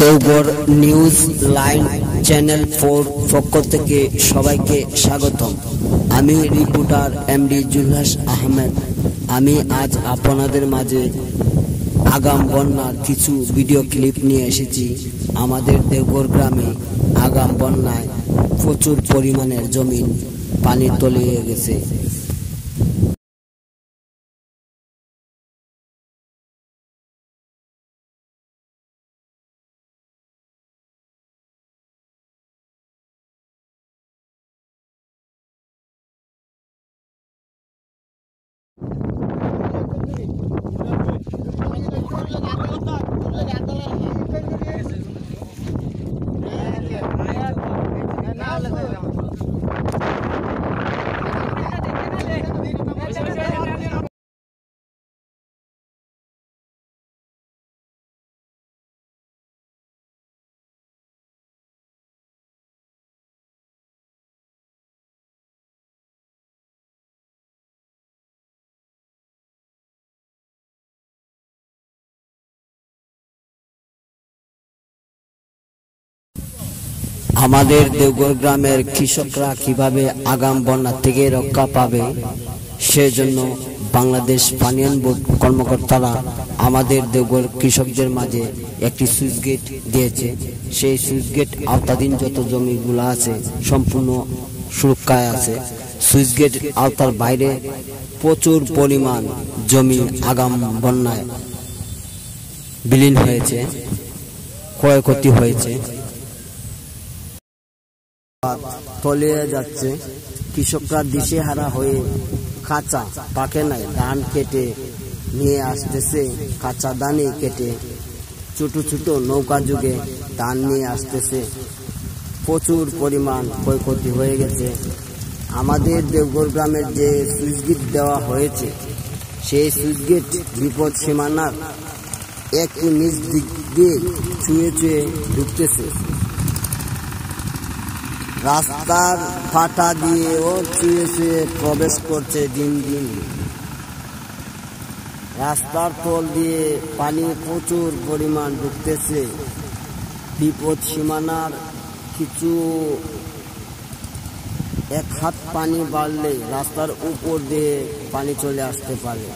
Deoghar news line channel 4 পক্ষ থেকে সবাইকে স্বাগতম। আমি রিপোর্টার এমডি জুলহাস আহমেদ। আমি আজ আপনাদের মাঝে আগাম বন্যার কিছু ভিডিও ক্লিপ নিয়ে এসেছি। আমাদের দেওঘর গ্রামে আগাম বন্যায় প্রচুর পরিমাণের জমি পানির তলিয়ে গেছে। আমাদের দেওঘর গ্রামের কৃষকরা কিভাবে আগাম বন্যা থেকে রক্ষা পাবে সেজন্য বাংলাদেশ পানীয় বোর্ড কর্মকর্তারা আমাদের দেওঘর কৃষকদের মাঝে একটি সুইচ গেট দিয়েছে। সেই সুইচ গেট আওতাধীন যত জমিগুলো আছে সম্পূর্ণ সুরক্ষায় আছে। সুইচ গেট আওতার বাইরে প্রচুর পরিমাণ জমি আগাম বন্যায় বিলীন হয়েছে, ক্ষয়ক্ষতি হয়েছে, তলিয়ে যাচ্ছে। কৃষকরা দিশেহারা হয়ে কাঁচা পাকে নাই ধান কেটে নিয়ে আসতেছে, কাঁচা ধানে কেটে ছোট ছোট নৌকা যুগে ধান নিয়ে আসতেছে। প্রচুর পরিমাণ ক্ষয়ক্ষতি হয়ে গেছে। আমাদের দেওঘর গ্রামের যে সুইচ গেট দেওয়া হয়েছে সেই সুইচ গেট বিপদ সীমানার একটু নিচ দিক দিয়ে ছুঁয়ে ছুঁয়ে ঢুকতেছে। রাস্তার ফাটা দিয়েও ছুঁয়ে ছুঁয়ে প্রবেশ করছে দিন দিন। রাস্তার তল দিয়ে পানি প্রচুর পরিমাণ ঢুকতেছে। বিপদ সীমানার কিছু এক হাত পানি বাড়লে রাস্তার উপর দিয়ে পানি চলে আসতে পারে।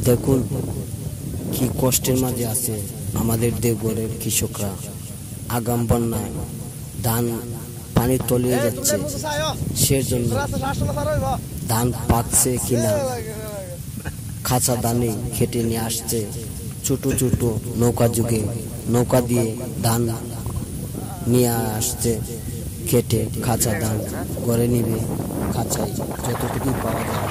দেখুন কি কষ্টের মাঝে আছে আমাদের দেওঘরের কৃষকরা। আগাম বন্যায় ধান পানি তলিয়ে যাচ্ছে, সেজন্য ধান পাকছে কিনা কাঁচা ধানে খেটে নিয়ে আসছে। ছোট ছোট নৌকা যুগে নৌকা দিয়ে ধান নিয়ে আসছে, খেটে কাঁচা ধান ঘরে নিবে, কাঁচাই যতটুকু পাওয়া যায়।